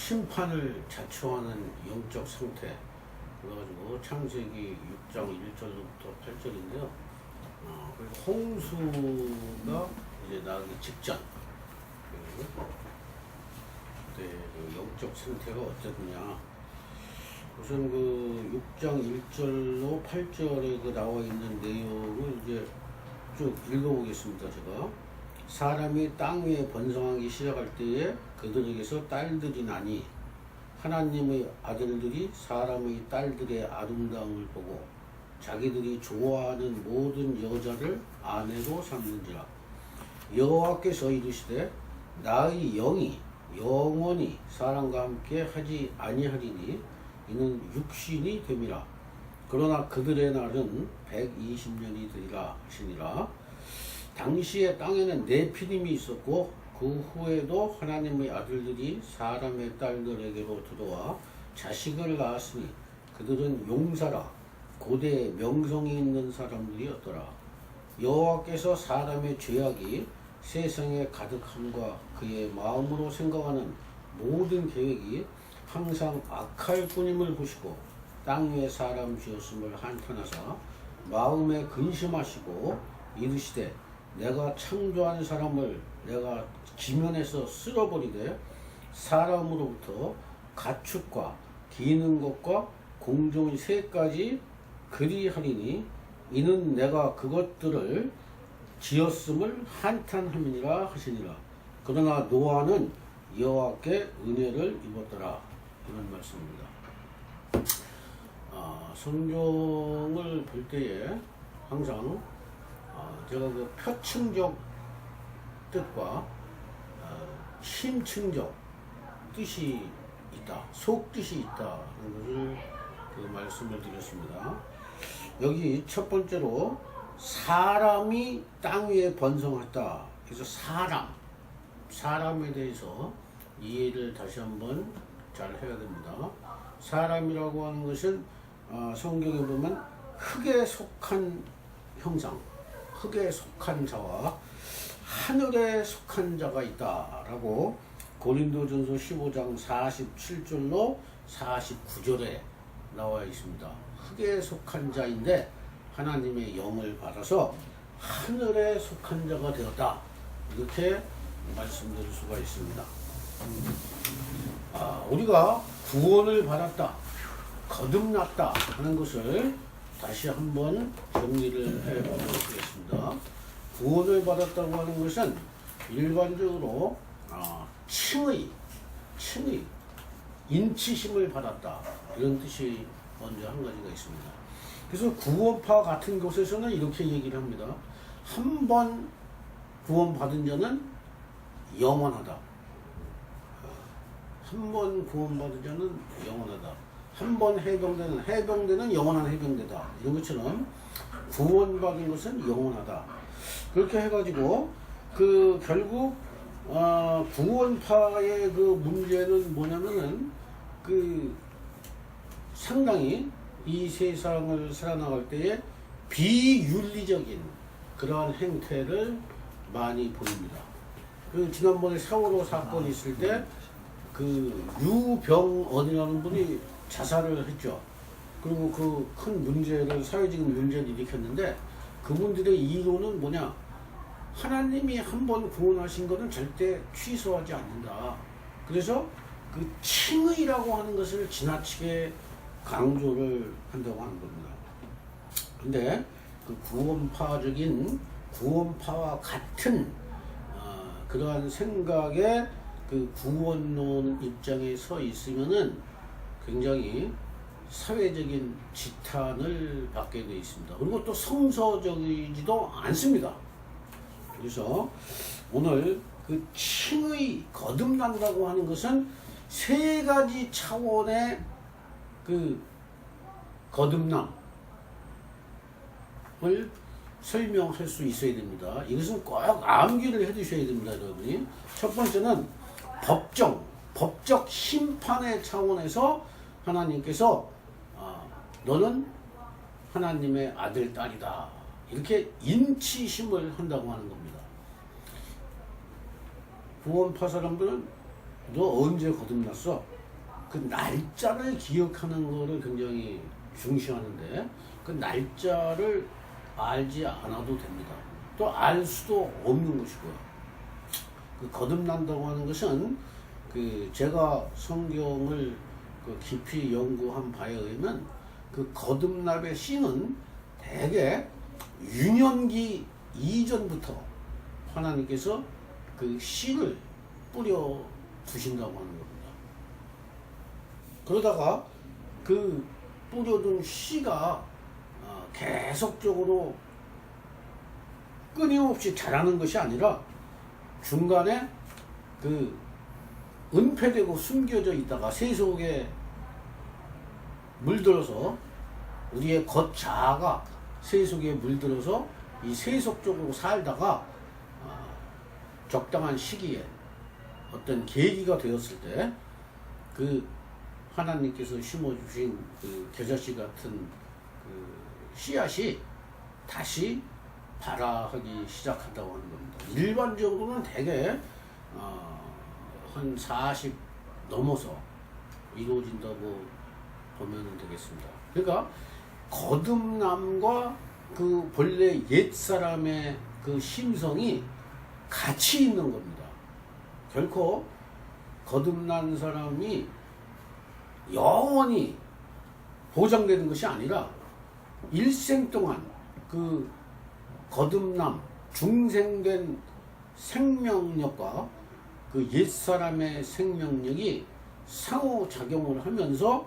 심판을 자초하는 영적 상태. 그래가지고 창세기 6장 1절부터 8절인데요. 홍수가 이제 나기 직전. 그때 그 영적 상태가 어땠느냐. 우선 그 6장 1절로 8절에 그 나와 있는 내용을 이제 쭉 읽어보겠습니다. 제가. 사람이 땅 위에 번성하기 시작할 때에 그들에게서 딸들이 나니 하나님의 아들들이 사람의 딸들의 아름다움을 보고 자기들이 좋아하는 모든 여자를 아내로 삼는지라. 여호와께서 이르시되 나의 영이 영원히 사람과 함께 하지 아니하리니 이는 육신이 됨이라. 그러나 그들의 날은 120년이 되리라 하시니라. 당시에 땅에는 네피림이 있었고 그 후에도 하나님의 아들들이 사람의 딸들에게로 들어와 자식을 낳았으니 그들은 용사라 고대 명성이 있는 사람들이었더라. 여호와께서 사람의 죄악이 세상에 가득함과 그의 마음으로 생각하는 모든 계획이 항상 악할 뿐임을 보시고 땅 위에 사람 지었음을 한탄하사 마음에 근심하시고 이르시되 내가 창조한 사람을 내가 지면에서 쓸어버리되 사람으로부터 가축과 기는 것과 공중의 새까지 그리하리니 이는 내가 그것들을 지었음을 한탄함이니라 하시니라. 그러나 노아는 여호와께 은혜를 입었더라. 이런 말씀입니다. 성경을 볼 때에 항상 제가 그 표층적 뜻과 심층적 뜻이 있다, 속뜻이 있다는 것을 그 말씀을 드렸습니다. 여기 첫 번째로 사람이 땅 위에 번성했다. 그래서 사람에 대해서 이해를 다시 한번 잘 해야 됩니다. 사람이라고 하는 것은 성경에 보면 흙에 속한 형상, 흙에 속한 자와 하늘에 속한 자가 있다라고 고린도전서 15장 47절로 49절에 나와 있습니다. 흙에 속한 자인데 하나님의 영을 받아서 하늘에 속한 자가 되었다. 이렇게 말씀드릴 수가 있습니다. 우리가 구원을 받았다, 거듭났다 하는 것을 다시 한번 정리를 해보도록 하겠습니다. 구원을 받았다고 하는 것은 일반적으로 칭의, 인치심을 받았다 이런 뜻이 먼저 한 가지가 있습니다. 그래서 구원파 같은 곳에서는 이렇게 얘기를 합니다. 한 번 구원받은 자는 영원하다. 한 번 구원받은 자는 영원하다. 한 번 해병대는 영원한 해병대다. 이런 것처럼 구원받은 것은 영원하다. 그렇게 해가지고 그 결국 구원파의 그 문제는 뭐냐면은 그 상당히 이 세상을 살아나갈 때에 비윤리적인 그러한 행태를 많이 보입니다. 그 지난번에 세월호 사건이 있을 때 그 유병언이라는 분이 자살을 했죠. 그리고 그 큰 문제를, 사회적인 문제를 일으켰는데 그분들의 이유는 뭐냐? 하나님이 한 번 구원하신 것은 절대 취소하지 않는다. 그래서 그 칭의라고 하는 것을 지나치게 강조를 한다고 하는 겁니다. 근데 그 구원파와 같은 그러한 생각에 그 구원론 입장에 서 있으면은 굉장히 사회적인 지탄을 받게 되어 있습니다. 그리고 또 성서적이지도 않습니다. 그래서 오늘 그 칭의, 거듭난다고 하는 것은 세 가지 차원의 그 거듭남을 설명할 수 있어야 됩니다. 이것은 꼭 암기를 해 두셔야 됩니다, 여러분이. 첫 번째는 법적 심판의 차원에서 하나님께서 너는 하나님의 아들, 딸이다. 이렇게 인치심을 한다고 하는 겁니다. 구원파 사람들은 너 언제 거듭났어? 그 날짜를 기억하는 거를 굉장히 중시하는데 그 날짜를 알지 않아도 됩니다. 또 알 수도 없는 것이고요. 그 거듭난다고 하는 것은 그 제가 성경을 그 깊이 연구한 바에 의하면 그 거듭남의 씨는 대개 유년기 이전부터 하나님께서 그 씨를 뿌려 두신다고 하는 겁니다. 그러다가 그 뿌려둔 씨가 계속적으로 끊임없이 자라는 것이 아니라 중간에 그 은폐되고 숨겨져 있다가 세속에 물들어서 우리의 겉자아가 세속에 물들어서 이 세속적으로 살다가 적당한 시기에 어떤 계기가 되었을 때 그 하나님께서 심어주신 그 겨자씨 같은 그 씨앗이 다시 발아하기 시작한다고 하는 겁니다. 일반적으로는 대개 한 40 넘어서 이루어진다고 보면 되겠습니다. 그러니까 거듭남과 그 본래 옛사람의 그 심성이 같이 있는 겁니다. 결코 거듭난 사람이 영원히 보장되는 것이 아니라 일생 동안 그 거듭남, 중생된 생명력과 그 옛사람의 생명력이 상호작용을 하면서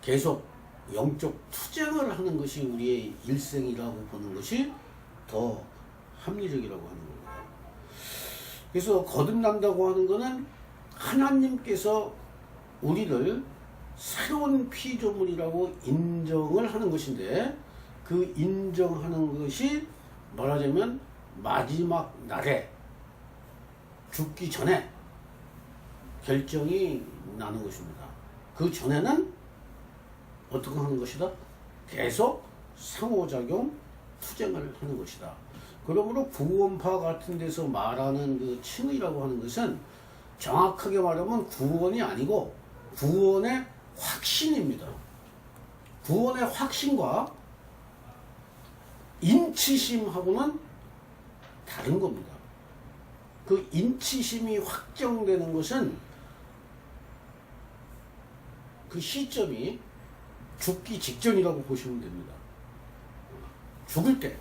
계속 영적 투쟁을 하는 것이 우리의 일생이라고 보는 것이 더 합리적이라고 하는 겁니다. 그래서 거듭난다고 하는 것은 하나님께서 우리를 새로운 피조물이라고 인정을 하는 것인데 그 인정하는 것이 말하자면 마지막 날에 죽기 전에 결정이 나는 것입니다. 그 전에는 어떻게 하는 것이다? 계속 상호작용, 투쟁을 하는 것이다. 그러므로 구원파 같은 데서 말하는 그 칭의라고 하는 것은 정확하게 말하면 구원이 아니고 구원의 확신입니다. 구원의 확신과 인치심하고는 다른 겁니다. 그 인치심이 확정되는 것은 그 시점이 죽기 직전이라고 보시면 됩니다. 죽을 때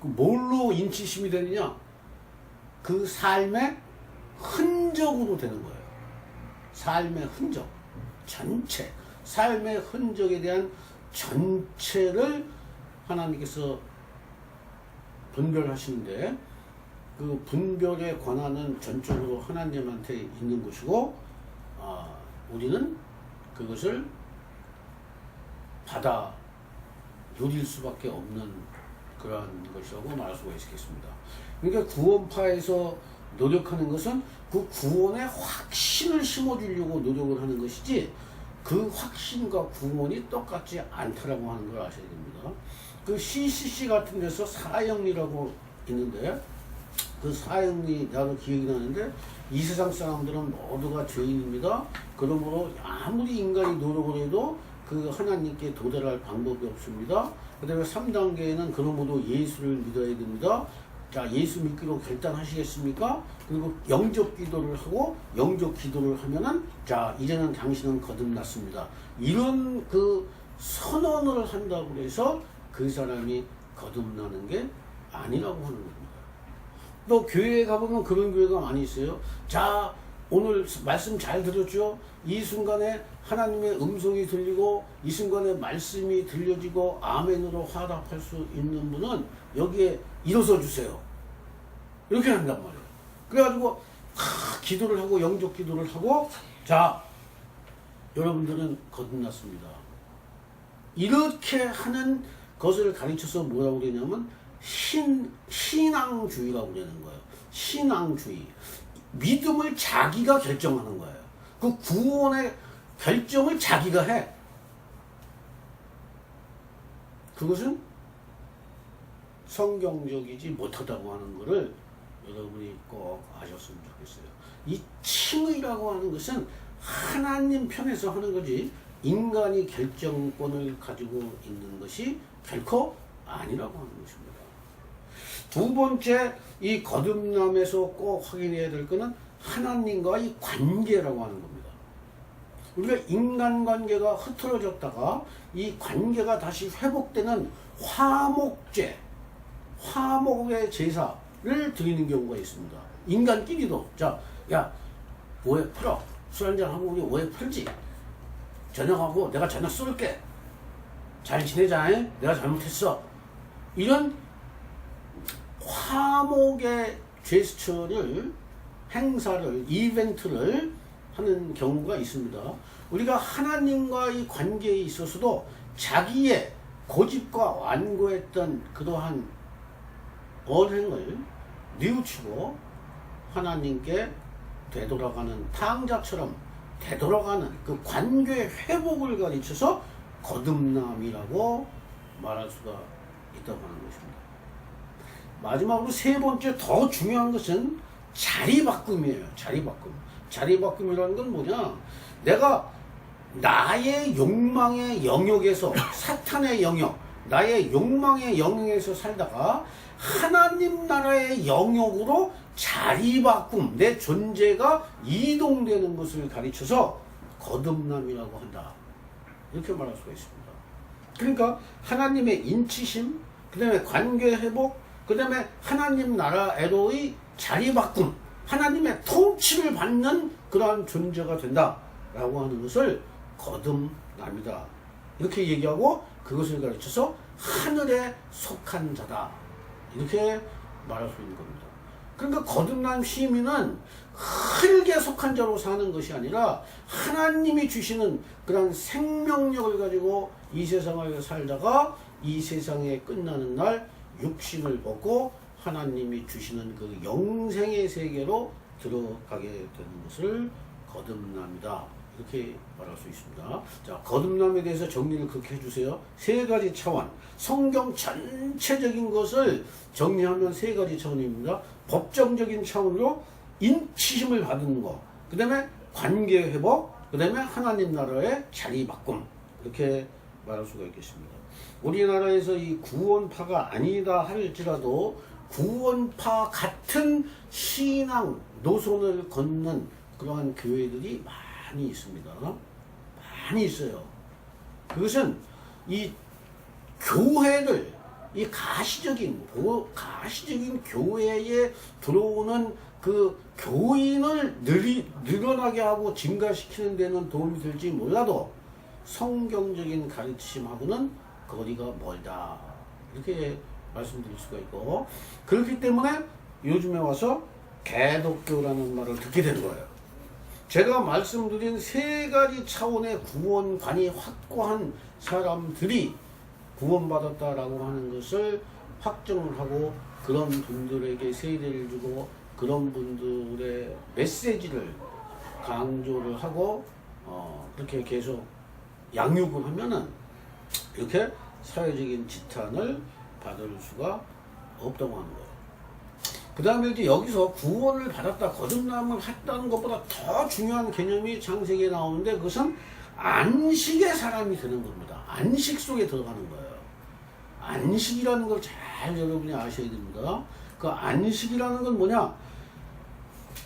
뭘로 인치심이 되느냐? 그 삶의 흔적으로 되는 거예요. 삶의 흔적, 전체, 삶의 흔적에 대한 전체를 하나님께서 분별하시는데 그 분별의 권한은 전적으로 하나님한테 있는 것이고 우리는 그것을 받아 누릴 수밖에 없는 그러한 것이라고 말할 수가 있겠습니다. 그러니까 구원파에서 노력하는 것은 그 구원의 확신을 심어주려고 노력을 하는 것이지 그 확신과 구원이 똑같지 않다라고 하는 걸 아셔야 됩니다. 그 CCC 같은 데서 사형리라고 있는데 그 사형리 나도 기억이 나는데 이 세상 사람들은 모두가 죄인입니다. 그러므로 아무리 인간이 노력을 해도 그 하나님께 도달할 방법이 없습니다. 그 다음에 3단계에는 그러므로 예수를 믿어야 됩니다. 자, 예수 믿기로 결단하시겠습니까? 그리고 영접 기도를 하고 영접 기도를 하면은 자, 이제는 당신은 거듭났습니다. 이런 그 선언을 한다고 해서 그 사람이 거듭나는 게 아니라고 하는 겁니다. 또 교회에 가보면 그런 교회가 많이 있어요. 자, 오늘 말씀 잘 들었죠? 이 순간에 하나님의 음성이 들리고 이 순간에 말씀이 들려지고 아멘으로 화답할 수 있는 분은 여기에 일어서 주세요. 이렇게 한단 말이에요. 그래가지고 기도를 하고 영접 기도를 하고 자, 여러분들은 거듭났습니다. 이렇게 하는 것을 가르쳐서 뭐라고 그러냐면 신앙주의라고 그러는 거예요. 신앙주의. 믿음을 자기가 결정하는 거예요. 그 구원의 결정을 자기가 해. 그것은 성경적이지 못하다고 하는 것을 여러분이 꼭 아셨으면 좋겠어요. 이 칭의라고 하는 것은 하나님 편에서 하는 거지 인간이 결정권을 가지고 있는 것이 결코 아니라고 하는 것입니다. 두 번째, 이 거듭남에서 꼭 확인해야 될 것은 하나님과의 관계라고 하는 겁니다. 우리가 인간관계가 흐트러졌다가 이 관계가 다시 회복되는 화목제, 화목의 제사를 드리는 경우가 있습니다. 인간끼리도 자, 야 오해 풀어. 술 한잔하고 우리 오해 풀지. 저녁하고 내가 저녁 쏠게. 잘 지내자. 내가 잘못했어. 이런 화목의 제스처를, 행사를, 이벤트를 하는 경우가 있습니다. 우리가 하나님과의 관계에 있어서도 자기의 고집과 완고했던 그러한 언행을 뉘우치고 하나님께 되돌아가는 탕자처럼 되돌아가는 그 관계의 회복을 가르쳐서 거듭남이라고 말할 수가 있다고 하는 것입니다. 마지막으로 세 번째 더 중요한 것은 자리바꿈이에요. 자리바꿈. 자리바꿈이라는 건 뭐냐? 내가 나의 욕망의 영역에서, 사탄의 영역, 나의 욕망의 영역에서 살다가 하나님 나라의 영역으로 자리바꿈, 내 존재가 이동되는 것을 가르쳐서 거듭남이라고 한다. 이렇게 말할 수가 있습니다. 그러니까 하나님의 인치심, 그 다음에 관계 회복, 그 다음에 하나님 나라에로의 자리바꿈, 하나님의 통치를 받는 그러한 존재가 된다라고 하는 것을 거듭남이다. 이렇게 얘기하고 그것을 가르쳐서 하늘에 속한 자다. 이렇게 말할 수 있는 겁니다. 그러니까 거듭난 시민은 흙에 속한 자로 사는 것이 아니라 하나님이 주시는 그런 생명력을 가지고 이 세상을 살다가 이 세상에 끝나는 날 육신을 벗고 하나님이 주시는 그 영생의 세계로 들어가게 되는 것을 거듭남이다. 이렇게 말할 수 있습니다. 자, 거듭남에 대해서 정리를 그렇게 해주세요. 세 가지 차원, 성경 전체적인 것을 정리하면 세 가지 차원입니다. 법정적인 차원으로 인치심을 받는 것, 그 다음에 관계 회복, 그 다음에 하나님 나라의 자리바꿈, 이렇게 말할 수가 있겠습니다. 우리나라에서 이 구원파가 아니다 할지라도 구원파 같은 신앙 노선을 걷는 그러한 교회들이 많이 있습니다. 많이 있어요. 그것은 이 교회를, 이 가시적인 교회에 들어오는 그 교인을 늘어나게 하고 증가시키는 데는 도움이 될지 몰라도 성경적인 가르침하고는 거리가 멀다. 이렇게 말씀드릴 수가 있고, 그렇기 때문에 요즘에 와서 개독교라는 말을 듣게 된 거예요. 제가 말씀드린 세 가지 차원의 구원관이 확고한 사람들이 구원받았다라고 하는 것을 확정을 하고 그런 분들에게 세례를 주고 그런 분들의 메시지를 강조를 하고 그렇게 계속 양육을 하면은 이렇게 사회적인 지탄을 받을 수가 없다고 하는 거예요. 그 다음에 이제 여기서 구원을 받았다, 거듭남을 했다는 것보다 더 중요한 개념이 창세기에 나오는데 그것은 안식의 사람이 되는 겁니다. 안식 속에 들어가는 거예요. 안식이라는 걸 잘 여러분이 아셔야 됩니다. 그 안식이라는 건 뭐냐?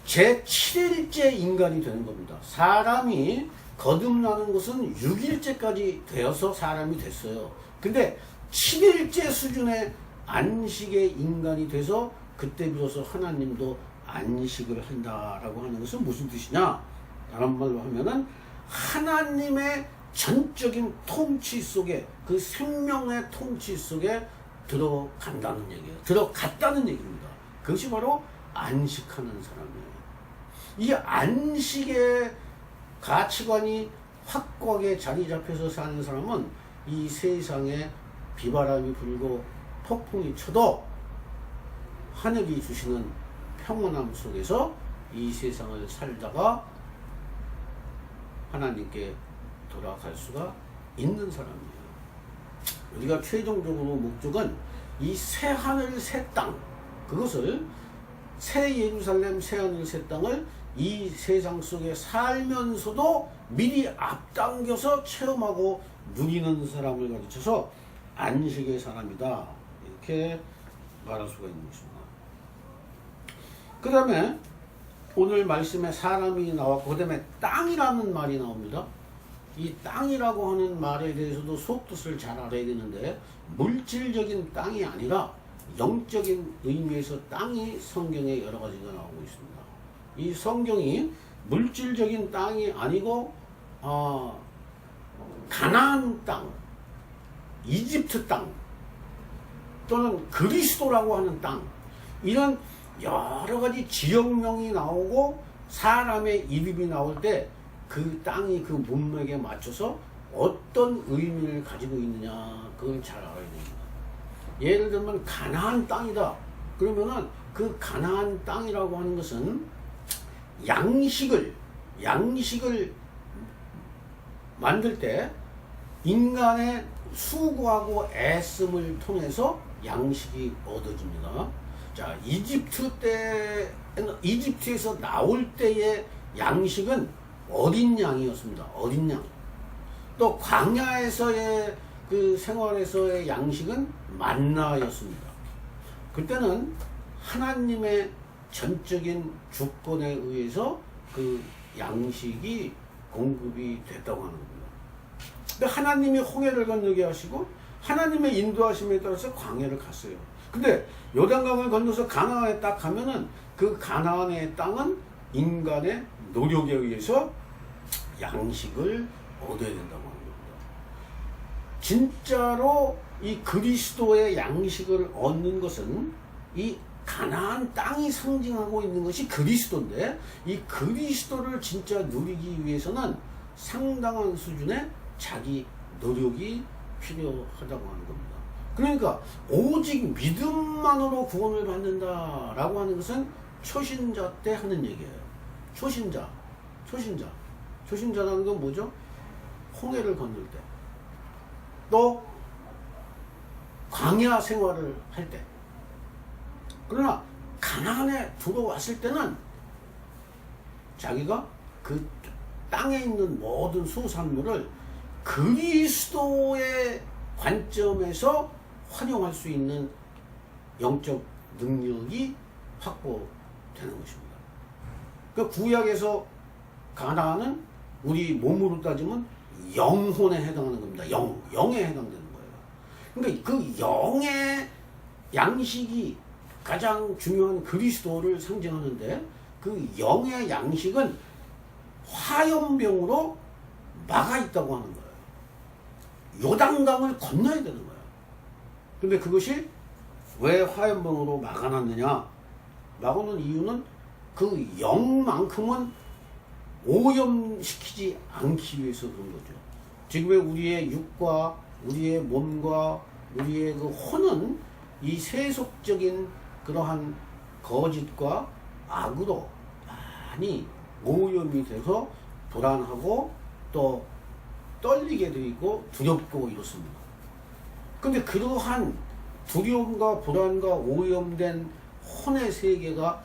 제7일째 인간이 되는 겁니다. 사람이 거듭나는 것은 6일째까지 되어서 사람이 됐어요. 근데 7일째 수준의 안식의 인간이 돼서 그때 비로소 하나님도 안식을 한다라고 하는 것은 무슨 뜻이냐? 다른 말로 하면은 하나님의 전적인 통치 속에, 그 생명의 통치 속에 들어간다는 얘기예요. 들어갔다는 얘기입니다. 그것이 바로 안식하는 사람이에요. 이 안식의 가치관이 확고하게 자리 잡혀서 사는 사람은 이 세상에 비바람이 불고 폭풍이 쳐도 하늘이 주시는 평온함 속에서 이 세상을 살다가 하나님께 돌아갈 수가 있는 사람이에요. 우리가 최종적으로 목적은 이 새 하늘 새 땅, 그것을 새 예루살렘, 새 하늘, 새 땅을 이 세상 속에 살면서도 미리 앞당겨서 체험하고 누리는 사람을 가르쳐서 안식의 사람이다, 이렇게 말할 수가 있는 것입니다. 그 다음에 오늘 말씀에 사람이 나왔고, 그 다음에 땅이라는 말이 나옵니다. 이 땅이라고 하는 말에 대해서도 속뜻을 잘 알아야 되는데, 물질적인 땅이 아니라 영적인 의미에서 땅이 성경에 여러 가지가 나오고 있습니다. 이 성경이 물질적인 땅이 아니고 가나안 땅, 이집트 땅, 또는 그리스도라고 하는 땅, 이런 여러 가지 지역명이 나오고 사람의 이름이 나올 때 그 땅이 그 문맥에 맞춰서 어떤 의미를 가지고 있느냐, 그걸 잘 알아야 됩니다. 예를 들면 가나안 땅이다 그러면은 그 가나안 땅이라고 하는 것은 양식을 만들 때 인간의 수고하고 애씀을 통해서 양식이 얻어집니다. 자, 이집트에서 나올 때의 양식은 어린 양이었습니다. 어린 양. 또 광야에서의 그 생활에서의 양식은 만나였습니다. 그때는 하나님의 전적인 주권에 의해서 그 양식이 공급이 됐다고 하는 겁니다. 근데 하나님이 홍해를 건너게 하시고 하나님의 인도하심에 따라서 광야를 갔어요. 근데 요단강을 건너서 가나안에 딱 가면은 그 가나안의 땅은 인간의 노력에 의해서 양식을 얻어야 된다고 하는 겁니다. 진짜로 이 그리스도의 양식을 얻는 것은 이 가나안 땅이 상징하고 있는 것이 그리스도인데, 이 그리스도를 진짜 누리기 위해서는 상당한 수준의 자기 노력이 필요하다고 하는 겁니다. 그러니까 오직 믿음만으로 구원을 받는다라고 하는 것은 초신자 때 하는 얘기예요. 초신자라는 건 뭐죠? 홍해를 건널 때, 또 광야 생활을 할 때. 그러나 가나안에 들어왔을 때는 자기가 그 땅에 있는 모든 수산물을 그리스도의 관점에서 활용할 수 있는 영적 능력이 확보되는 것입니다. 그 구약에서 가나안은 우리 몸으로 따지면 영혼에 해당하는 겁니다. 영에 해당되는 거예요. 그러니까 그 영의 양식이 가장 중요한 그리스도를 상징하는데, 그 영의 양식은 화염병으로 막아 있다고 하는 거예요. 요단강을 건너야 되는 거예요. 근데 그것이 왜 화염병으로 막아놨느냐? 막아놓은 이유는 그 영만큼은 오염시키지 않기 위해서 그런 거죠. 지금의 우리의 육과 우리의 몸과 우리의 그 혼은 이 세속적인 그러한 거짓과 악으로 많이 오염이 돼서 불안하고 또 떨리게 되고 두렵고 이렇습니다. 근데 그러한 두려움과 불안과 오염된 혼의 세계가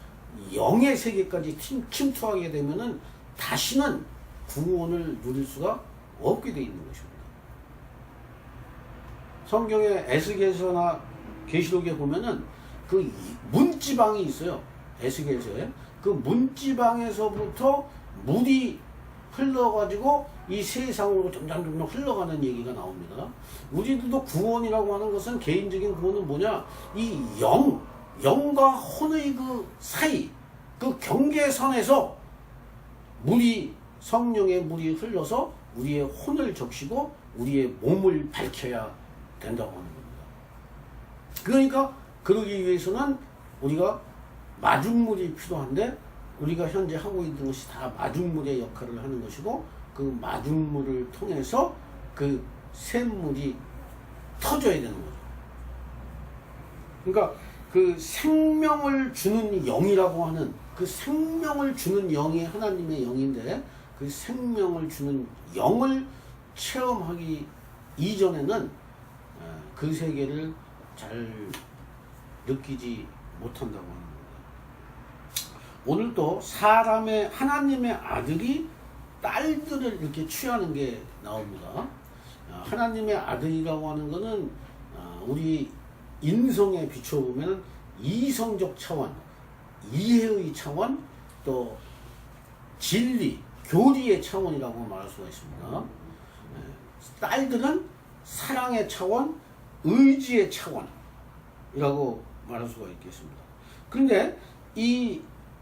영의 세계까지 침투하게 되면은 다시는 구원을 누릴 수가 없게 되어 있는 것입니다. 성경의 에스겔서나 계시록에 보면은 그 문지방이 있어요. 에스겔서에 그 문지방에서부터 물이 흘러가지고 이 세상으로 점점 흘러가는 얘기가 나옵니다. 우리들도 구원이라고 하는 것은, 개인적인 구원은 뭐냐? 이 영과 혼의 그 사이, 그 경계선에서 성령의 물이 흘러서 우리의 혼을 적시고 우리의 몸을 밝혀야 된다고 하는 겁니다. 그러니까 그러기 위해서는 우리가 마중물이 필요한데, 우리가 현재 하고 있는 것이 다 마중물의 역할을 하는 것이고, 그 마중물을 통해서 그 샘물이 터져야 되는 거죠. 그러니까 그 생명을 주는 영이라고 하는, 그 생명을 주는 영이 하나님의 영인데, 그 생명을 주는 영을 체험하기 이전에는 그 세계를 잘 느끼지 못한다고 하는 겁니다. 오늘도 사람의 하나님의 아들이 딸들을 이렇게 취하는 게 나옵니다. 하나님의 아들이라고 하는 것은 우리 인성에 비춰보면 이성적 차원, 이해의 차원, 또 진리, 교리의 차원이라고 말할 수가 있습니다. 딸들은 사랑의 차원, 의지의 차원이라고 말할 수가 있겠습니다. 그런데 이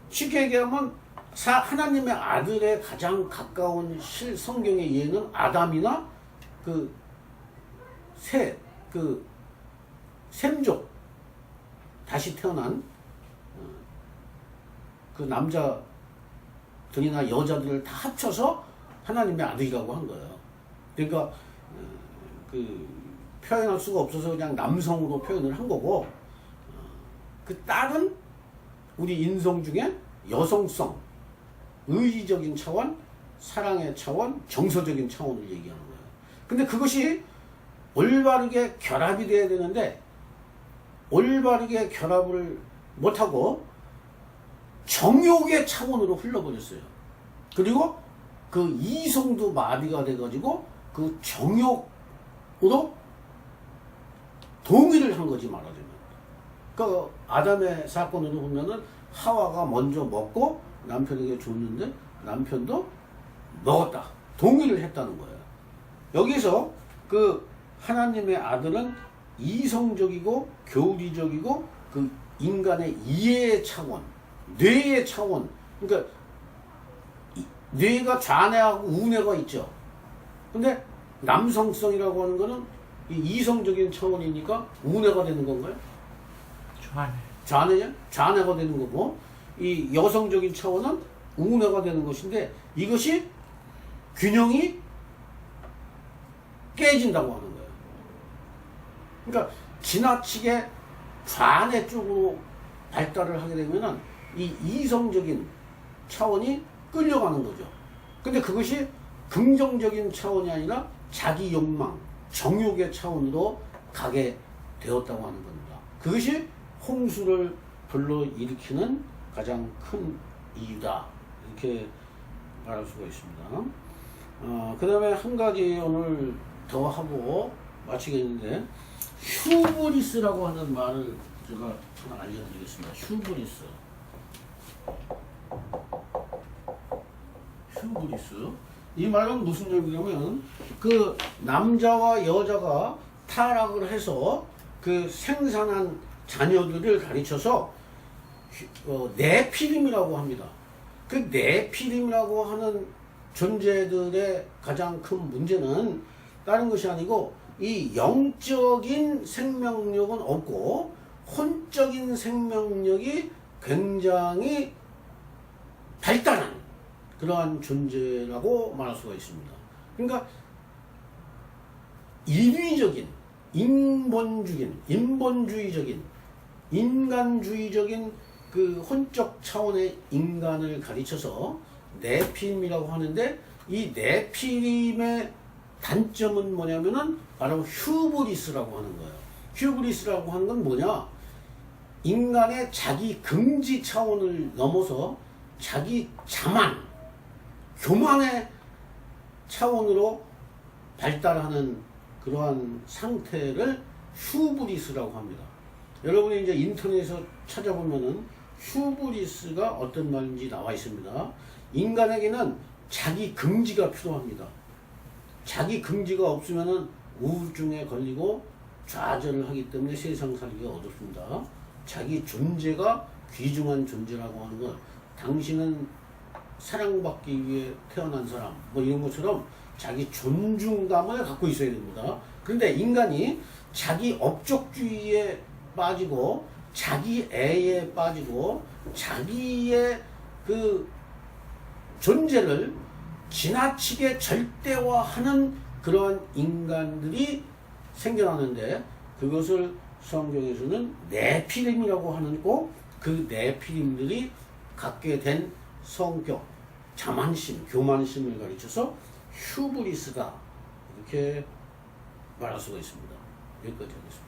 쉽게 얘기하면 하나님의 아들의 가장 가까운 성경의 이해는 아담이나 셈족, 다시 태어난 그 남자들이나 여자들을 다 합쳐서 하나님의 아들이라고 한 거예요. 그러니까 표현할 수가 없어서 그냥 남성으로 표현을 한 거고, 그 딸은 우리 인성 중에 여성성, 의지적인 차원, 사랑의 차원, 정서적인 차원을 얘기하는 거예요. 근데 그것이 올바르게 결합이 돼야 되는데 올바르게 결합을 못하고 정욕의 차원으로 흘러버렸어요. 그리고 그 이성도 마비가 돼가지고 그 정욕으로 동의를 한 거지, 말하자면. 그 아담의 사건으로 보면은 하와가 먼저 먹고 남편에게 줬는데 남편도 먹었다, 동의를 했다는 거예요. 여기서 그 하나님의 아들은 이성적이고 교리적이고 그 인간의 이해의 차원, 뇌의 차원, 그러니까 뇌가 좌뇌하고 우뇌가 있죠. 근데 남성성이라고 하는 거는 이 이성적인 차원이니까 우뇌가 되는 건가요? 좌뇌냐? 좌뇌가 되는 거고, 이 여성적인 차원은 우뇌가 되는 것인데 이것이 균형이 깨진다고 하는 거예요. 그러니까 지나치게 좌뇌 쪽으로 발달을 하게 되면은 이 이성적인 차원이 끌려가는 거죠. 근데 그것이 긍정적인 차원이 아니라 자기 욕망, 정욕의 차원으로 가게 되었다고 하는 겁니다. 그것이 홍수를 불러일으키는 가장 큰 이유다, 이렇게 말할 수가 있습니다. 그 다음에 한 가지 오늘 더 하고 마치겠는데, 휴브리스라고 하는 말을 제가 하나 알려드리겠습니다. 휴브리스. 이 말은 무슨 얘기냐면, 그 남자와 여자가 타락을 해서 그 생산한 자녀들을 가르쳐서 네피림이라고 합니다. 그 네피림이라고 하는 존재들의 가장 큰 문제는 다른 것이 아니고 이 영적인 생명력은 없고 혼적인 생명력이 굉장히 발달한 그러한 존재라고 말할 수가 있습니다. 그러니까 인위적인, 인본주의적인, 인간주의적인 그 혼적 차원의 인간을 가르쳐서 네피림이라고 하는데, 이 네피림의 단점은 뭐냐면은 바로 휴브리스라고 하는 거예요. 휴브리스라고 하는 건 뭐냐? 인간의 자기 긍지 차원을 넘어서 자기 자만, 교만의 차원으로 발달하는 그러한 상태를 휴브리스라고 합니다. 여러분이 이제 인터넷에서 찾아보면은 휴브리스가 어떤 말인지 나와 있습니다. 인간에게는 자기 긍지가 필요합니다. 자기 긍지가 없으면은 우울증에 걸리고 좌절을 하기 때문에 세상 살기가 어렵습니다. 자기 존재가 귀중한 존재라고 하는 것, 당신은 사랑받기 위해 태어난 사람, 뭐 이런 것처럼 자기 존중감을 갖고 있어야 됩니다. 그런데 인간이 자기 업적주의에 빠지고 자기 애에 빠지고 자기의 그 존재를 지나치게 절대화하는 그러한 인간들이 생겨나는데, 그것을 성경에서는 네피림이라고 하는 거, 그 네피림들이 갖게 된 성격, 자만심, 교만심을 가르쳐서 휴브리스다, 이렇게 말할 수가 있습니다. 여기까지 하겠습니다.